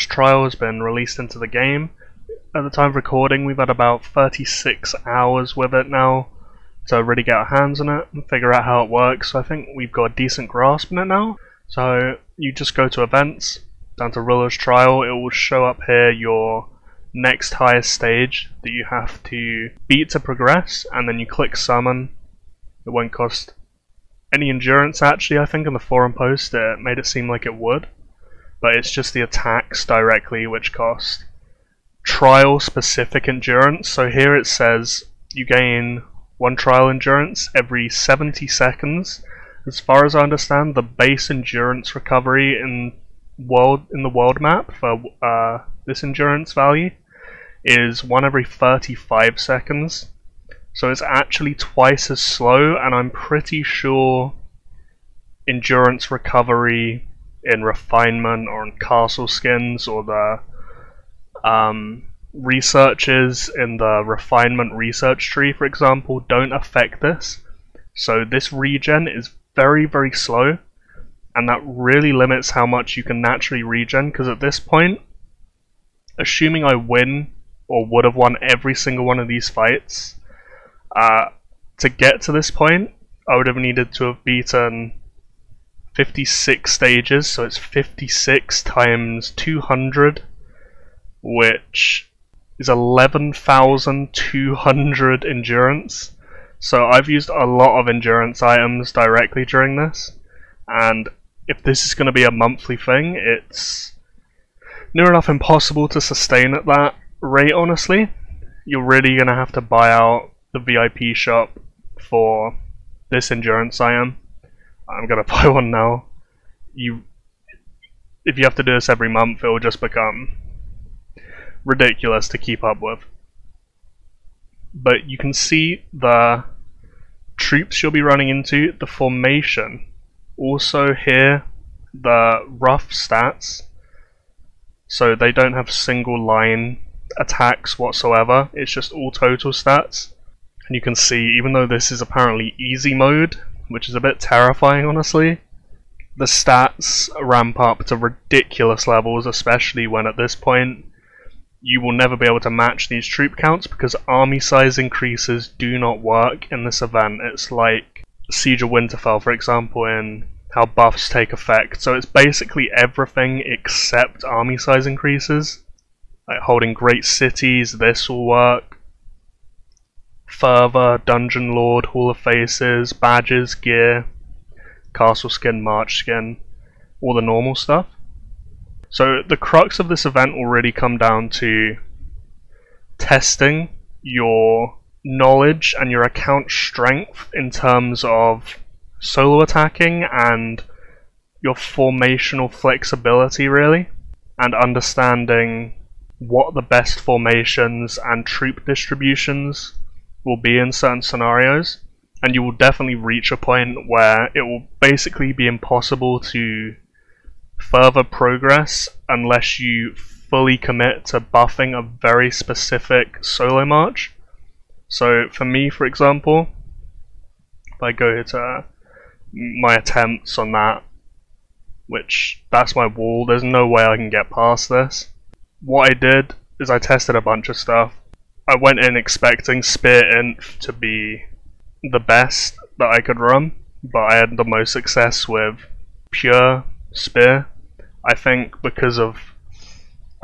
Ruler's Trial has been released into the game. At the time of recording, we've had about 36 hours with it now to really get our hands on it and figure out how it works. So I think we've got a decent grasp on it now. So you just go to events, down to Ruler's Trial, it will show up here your next highest stage that you have to beat to progress, and then you click summon. It won't cost any endurance actually. I think in the forum post it made it seem like it would, but it's just the attacks directly which cost trial specific endurance. So here it says you gain 1 trial endurance every 70 seconds. As far as I understand, the base endurance recovery in the world map for this endurance value is 1 every 35 seconds. So it's actually twice as slow, and I'm pretty sure endurance recovery in refinement or in castle skins or the researches in the refinement research tree, for example, don't affect this. So this regen is very, very slow, and that really limits how much you can naturally regen, because at this point, assuming I win or would have won every single one of these fights, to get to this point I would have needed to have beaten 56 stages, so it's 56 times 200, which is 11,200 endurance. So I've used a lot of endurance items directly during this, and if this is going to be a monthly thing, it's near enough impossible to sustain at that rate, honestly. You're really going to have to buy out the VIP shop for this endurance item. I'm going to buy one now. If you have to do this every month, it will just become ridiculous to keep up with. But you can see the troops you'll be running into, the formation. Also here, the rough stats. So they don't have single line attacks whatsoever, it's just all total stats. And you can see, even though this is apparently easy mode, which is a bit terrifying honestly, the stats ramp up to ridiculous levels, especially when at this point you will never be able to match these troop counts because army size increases do not work in this event. It's like Siege of Winterfell, for example, in how buffs take effect. So it's basically everything except army size increases. Like holding great cities, this will work. Fervor, Dungeon Lord, Hall of Faces, badges, gear, castle skin, march skin, all the normal stuff. So the crux of this event will really come down to testing your knowledge and your account strength in terms of solo attacking and your formational flexibility, really, and understanding what the best formations and troop distributions will be in certain scenarios. And you will definitely reach a point where it will basically be impossible to further progress unless you fully commit to buffing a very specific solo march. So for me, for example, if I go to my attempts on that, which that's my wall, there's no way I can get past this. What I did is I tested a bunch of stuff. I went in expecting Spear Inf to be the best that I could run, but I had the most success with pure Spear. I think because of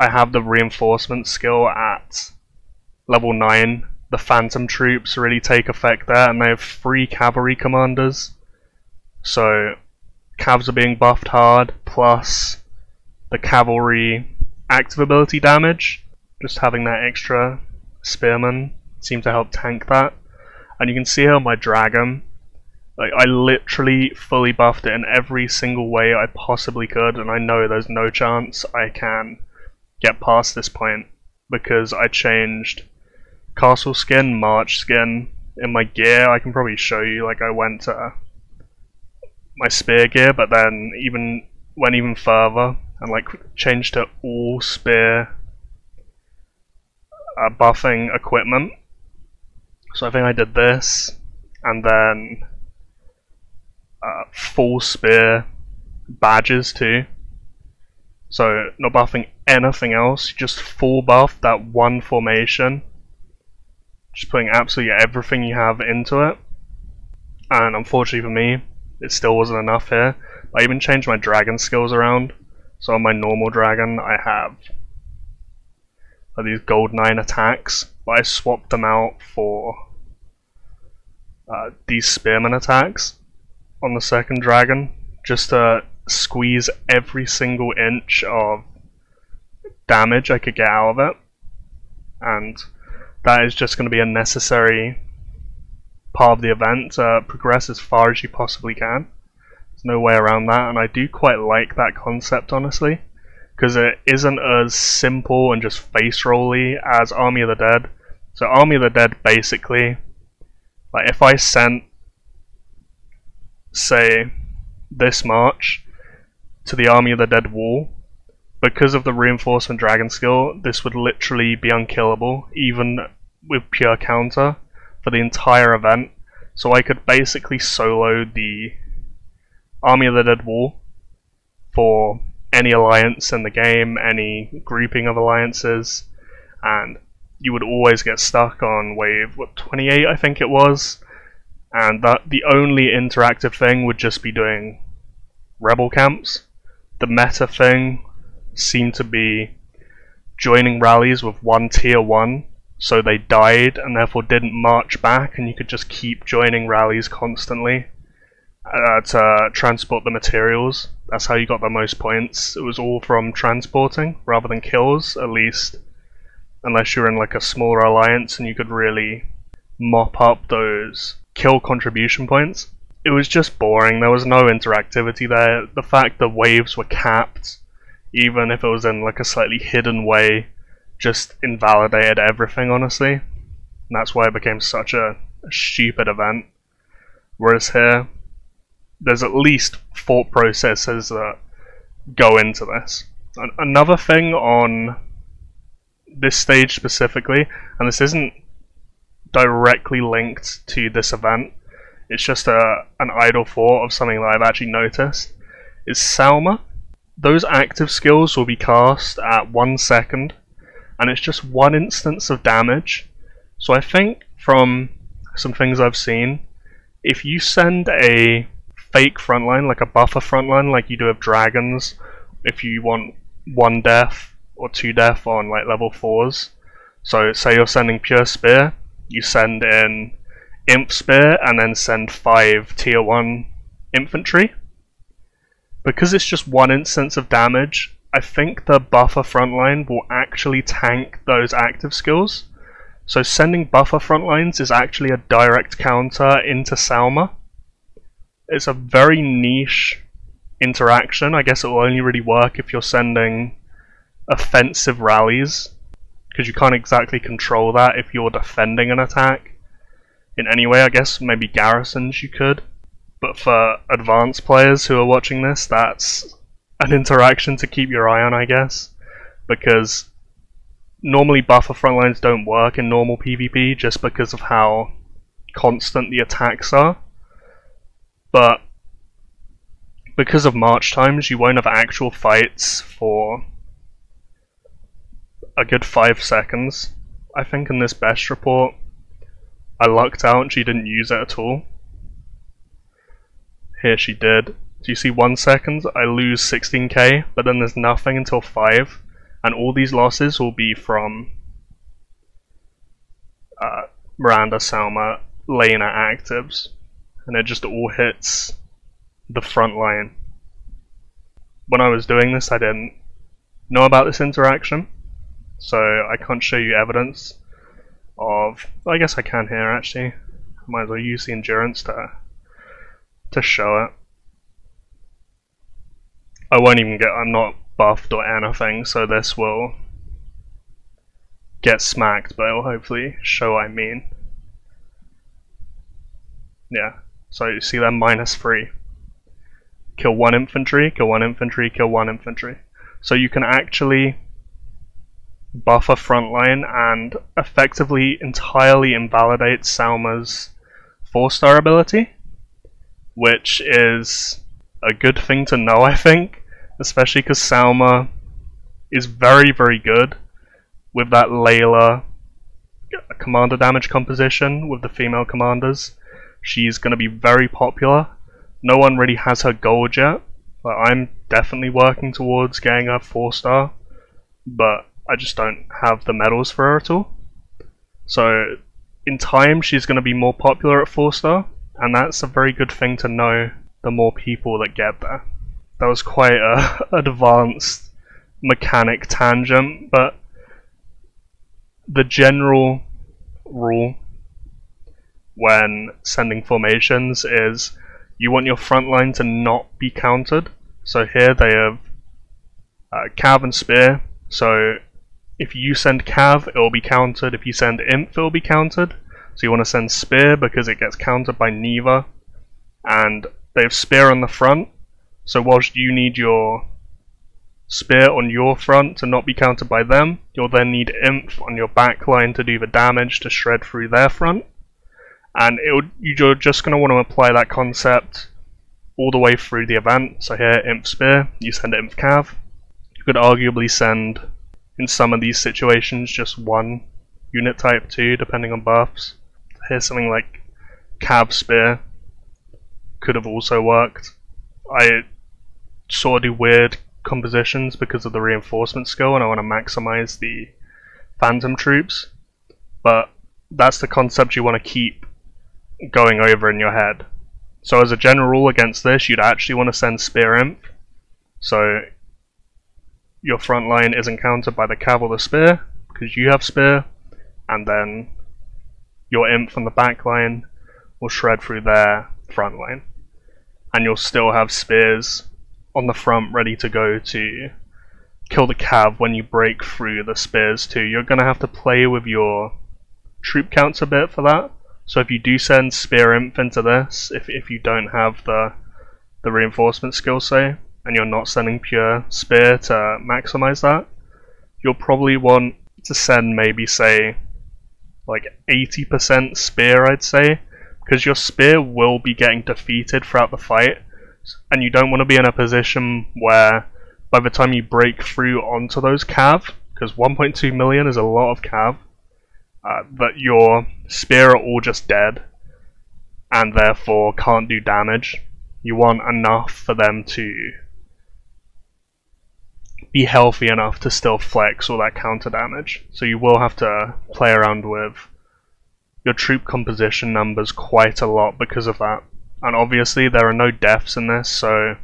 I have the reinforcement skill at level 9, the Phantom troops really take effect there, and they have 3 cavalry commanders. So Cavs are being buffed hard, plus the cavalry active ability damage. Just having that extra spearman seemed to help tank that. And you can see how my dragon, like, I literally fully buffed it in every single way I possibly could, and I know there's no chance I can get past this point because I changed castle skin, march skin in my gear. I can probably show you, like, I went to my spear gear, but then went even further and like changed to all spear buffing equipment. So I think I did this, and then full spear badges too. So not buffing anything else, just full buff that one formation. Just putting absolutely everything you have into it. And unfortunately for me, it still wasn't enough here. I even changed my dragon skills around. So on my normal dragon, I have these gold 9 attacks, but I swapped them out for these spearman attacks on the second dragon, just to squeeze every single inch of damage I could get out of it. And that is just going to be a necessary part of the event to progress as far as you possibly can. There's no way around that, and I do quite like that concept, honestly, because it isn't as simple and just face rolly as Army of the Dead. So Army of the Dead, basically, like if I sent, say, this march to the Army of the Dead wall, because of the reinforcement dragon skill, this would literally be unkillable, even with pure counter, for the entire event. So I could basically solo the Army of the Dead wall for any alliance in the game, any grouping of alliances, and you would always get stuck on wave 28, I think it was, and that the only interactive thing would just be doing rebel camps. The meta thing seemed to be joining rallies with one tier 1, so they died and therefore didn't march back, and you could just keep joining rallies constantly to transport the materials. That's how you got the most points. It was all from transporting rather than kills, at least unless you're in like a smaller alliance and you could really mop up those kill contribution points. It was just boring. There was no interactivity there. The fact the waves were capped, even if it was in like a slightly hidden way, just invalidated everything, honestly. And that's why it became such a stupid event. Whereas here, there's at least thought processes that go into this. Another thing on this stage specifically, and this isn't directly linked to this event, it's just an idle thought of something that I've actually noticed, is Salma. Those active skills will be cast at 1 second, and it's just 1 instance of damage. So I think from some things I've seen, if you send a fake frontline, like a buffer frontline like you do with dragons, if you want 1 death or 2 death on like level 4s, so say you're sending pure spear, you send in imp spear and then send 5 tier 1 infantry. Because it's just 1 instance of damage, I think the buffer frontline will actually tank those active skills. So sending buffer frontlines is actually a direct counter into Salma. It's a very niche interaction. I guess it will only really work if you're sending offensive rallies, because you can't exactly control that if you're defending an attack in any way. I guess maybe garrisons you could, but for advanced players who are watching this, that's an interaction to keep your eye on, I guess, because normally buffer frontlines don't work in normal PvP just because of how constant the attacks are, but because of march times you won't have actual fights for a good 5 seconds. I think in this best report I lucked out and she didn't use it at all. Here she did. Do you see 1 second? I lose 16k, but then there's nothing until 5, and all these losses will be from Miranda, Salma, Lena actives, and it just all hits the front line. When I was doing this, I didn't know about this interaction, so I can't show you evidence of. Well, I guess I can here actually. I might as well use the endurance to show it. I won't even get. I'm not buffed or anything, so this will get smacked, but it will hopefully show what I mean. Yeah. So you see that -3. Kill 1 infantry, kill 1 infantry, kill 1 infantry. So you can actually buff a frontline and effectively entirely invalidate Salma's 4-star ability, which is a good thing to know, I think, especially because Salma is very, very good with that Layla commander damage composition with the female commanders. She's going to be very popular. No one really has her gold yet, but I'm definitely working towards getting her 4-star, but I just don't have the medals for her at all. So in time she's going to be more popular at 4-star, and that's a very good thing to know the more people that get there. That was quite a advanced mechanic tangent, but the general rule when sending formations is you want your front line to not be countered. So here they have Cav and Spear, so if you send Cav, it will be countered. If you send Imp, it will be countered. So you want to send Spear because it gets countered by neither. And they have Spear on the front, so whilst you need your Spear on your front to not be countered by them, you'll then need Imp on your back line to do the damage to shred through their front. And you're just going to want to apply that concept all the way through the event. So here, Imp Spear, you send Imp Cav. You could arguably send, in some of these situations, just one unit type too, depending on buffs. Here's something like Cav Spear could have also worked. I sort of do weird compositions because of the reinforcement skill, and I want to maximize the phantom troops, but that's the concept you want to keep going over in your head. So as a general rule against this, you'd actually want to send Spear Imp, so your front line isn't countered by the Cav or the Spear because you have Spear, and then your Imp from the back line will shred through their front line, and you'll still have Spears on the front ready to go to kill the Cav when you break through the Spears too. You're going to have to play with your troop counts a bit for that. So if you do send Spear Imp into this, if you don't have the reinforcement skill, say, and you're not sending pure Spear to maximize that, you'll probably want to send maybe, say, like 80% Spear, I'd say, because your Spear will be getting defeated throughout the fight, and you don't want to be in a position where by the time you break through onto those Cav, because 1.2 million is a lot of Cav, that your Spear are all just dead and therefore can't do damage. You want enough for them to be healthy enough to still flex all that counter damage. So you will have to play around with your troop composition numbers quite a lot because of that. And obviously there are no deaths in this, so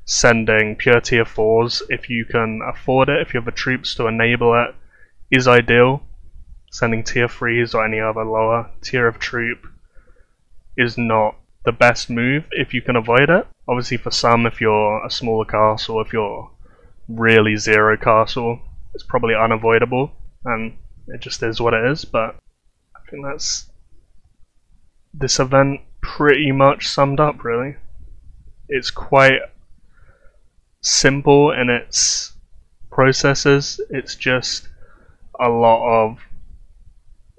sending pure tier 4s, if you can afford it, if you have the troops to enable it, is ideal. Sending tier 3s or any other lower tier of troop is not the best move if you can avoid it. Obviously for some, if you're a smaller castle, if you're really zero castle, it's probably unavoidable, and it just is what it is, but I think that's this event pretty much summed up, really. It's quite simple in its processes. It's just a lot of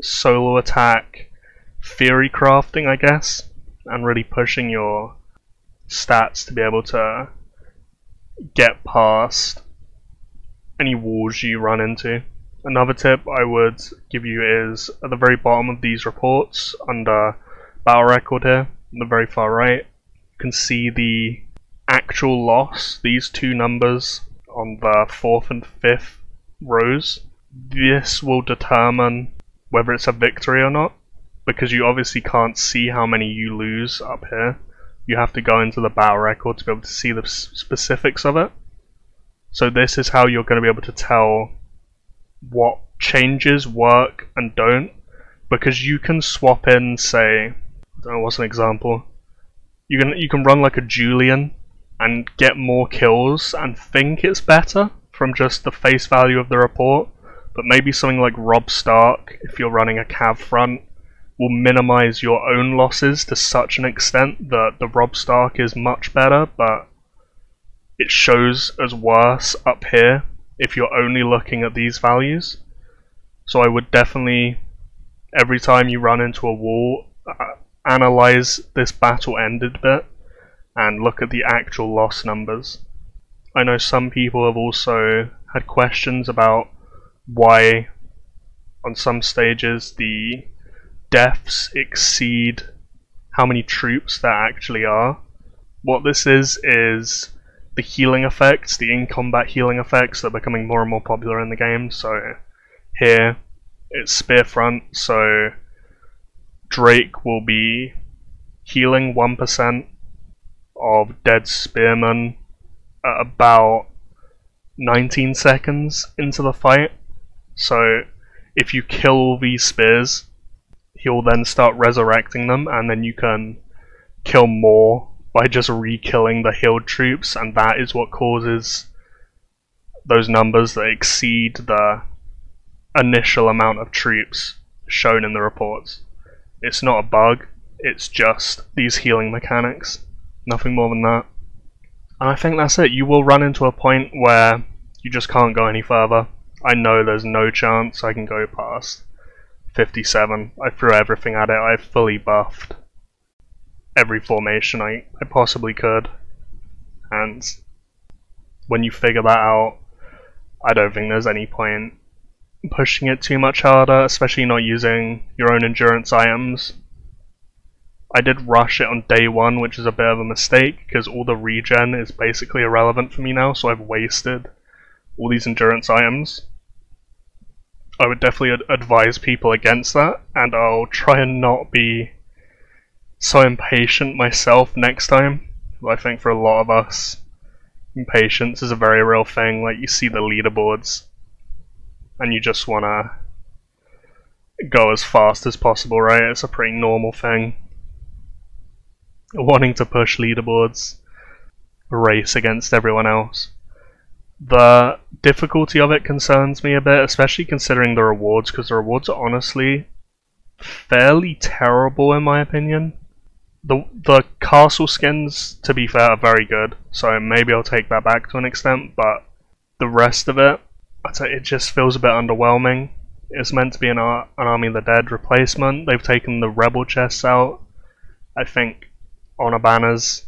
solo attack theory crafting, I guess, and really pushing your stats to be able to get past any walls you run into. Another tip I would give you is at the very bottom of these reports under battle record here, on the very far right, you can see the actual loss, these two numbers on the 4th and 5th rows. This will determine whether it's a victory or not, because you obviously can't see how many you lose up here. You have to go into the battle record to be able to see the specifics of it. So this is how you're going to be able to tell what changes work and don't, because you can swap in, say, I don't know, what's an example? You can run like a Julian and get more kills and think it's better from just the face value of the report, but maybe something like Rob Stark, if you're running a Cav front, will minimize your own losses to such an extent that the Rob Stark is much better, but it shows as worse up here if you're only looking at these values. So I would definitely, every time you run into a wall, analyze this battle ended bit and look at the actual loss numbers. I know some people have also had questions about why on some stages the deaths exceed how many troops there actually are. What this is the healing effects, the in-combat healing effects that are becoming more and more popular in the game. So here, it's spear front, so Drake will be healing 1% of dead spearmen at about 19 seconds into the fight. So if you kill all these spears, he'll then start resurrecting them, and then you can kill more by just re-killing the healed troops, and that is what causes those numbers that exceed the initial amount of troops shown in the reports. It's not a bug, it's just these healing mechanics. Nothing more than that. And I think that's it. You will run into a point where you just can't go any further. I know there's no chance I can go past 57. I threw everything at it. I fully buffed every formation I possibly could. And when you figure that out, I don't think there's any point pushing it too much harder, especially not using your own endurance items. I did rush it on day one, which is a bit of a mistake, because all the regen is basically irrelevant for me now, so I've wasted all these endurance items. I would definitely advise people against that, and I'll try and not be so impatient myself next time. I think for a lot of us, impatience is a very real thing. Like, you see the leaderboards, and you just want to go as fast as possible, right? It's a pretty normal thing. Wanting to push leaderboards, race against everyone else. The difficulty of it concerns me a bit, especially considering the rewards, because the rewards are honestly fairly terrible in my opinion. The castle skins, to be fair, are very good, so maybe I'll take that back to an extent, but the rest of it, I'd say it just feels a bit underwhelming. It's meant to be an Army of the Dead replacement. They've taken the rebel chests out, I think, honor banners,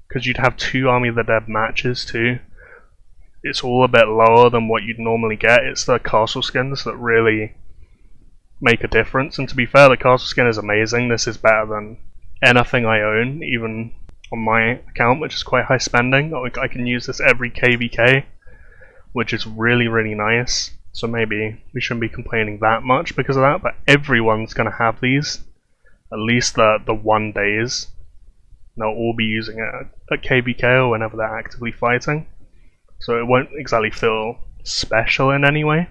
because you'd have 2 Army of the Dead matches too. It's all a bit lower than what you'd normally get. It's the castle skins that really make a difference, and to be fair, the castle skin is amazing. This is better than anything I own, even on my account, which is quite high spending. I can use this every KVK, which is really, really nice. So maybe we shouldn't be complaining that much because of that, but everyone's going to have these, at least the 1 days. They'll all be using it at KVK or whenever they're actively fighting. So it won't exactly feel special in any way.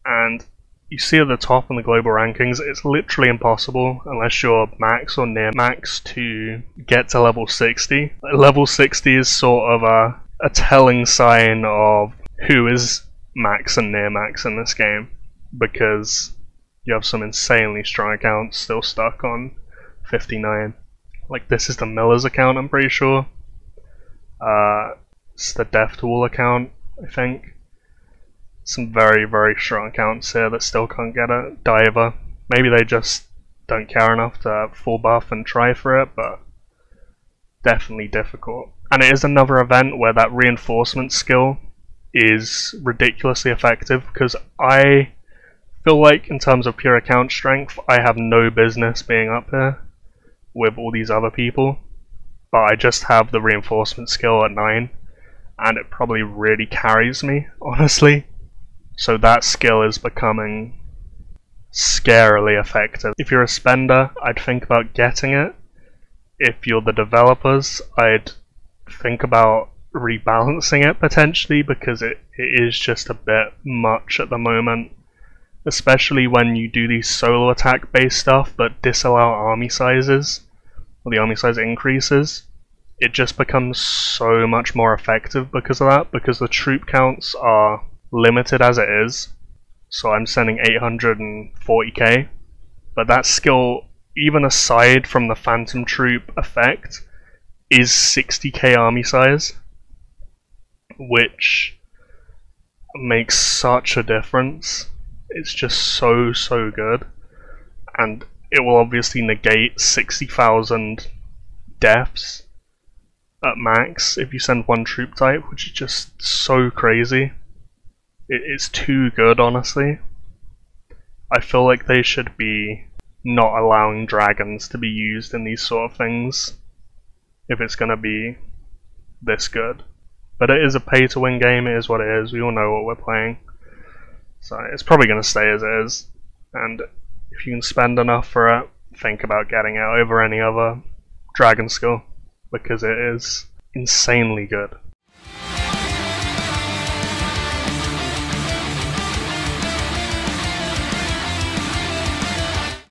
And you see at the top in the global rankings, it's literally impossible unless you're max or near max to get to level 60. Level 60 is sort of a telling sign of who is max and near max in this game, because you have some insanely strong accounts still stuck on 59. Like, this is the Miller's account, I'm pretty sure. It's the Death Tool account, I think. Some very, very strong accounts here that still can't get a diver. Maybe they just don't care enough to full buff and try for it, but definitely difficult. And it is another event where that reinforcement skill is ridiculously effective, because I feel like in terms of pure account strength, I have no business being up here with all these other people, but I just have the reinforcement skill at 9, and it probably really carries me, honestly. So that skill is becoming scarily effective. If you're a spender, I'd think about getting it. If you're the developers, I'd think about rebalancing it potentially, because it is just a bit much at the moment. Especially when you do these solo attack based stuff but disallow army sizes, or the army size increases. It just becomes so much more effective because of that, because the troop counts are limited as it is. So I'm sending 840k, but that skill, even aside from the phantom troop effect, is 60k army size, which makes such a difference. It's just so good, and it will obviously negate 60,000 deaths at max if you send one troop type, which is just so crazy. It's too good, honestly. I feel like they should be not allowing dragons to be used in these sort of things if it's going to be this good. But it is a pay to win game, it is what it is, we all know what we're playing. So it's probably going to stay as it is, and if you can spend enough for it, think about getting it over any other dragon skill, because it is insanely good.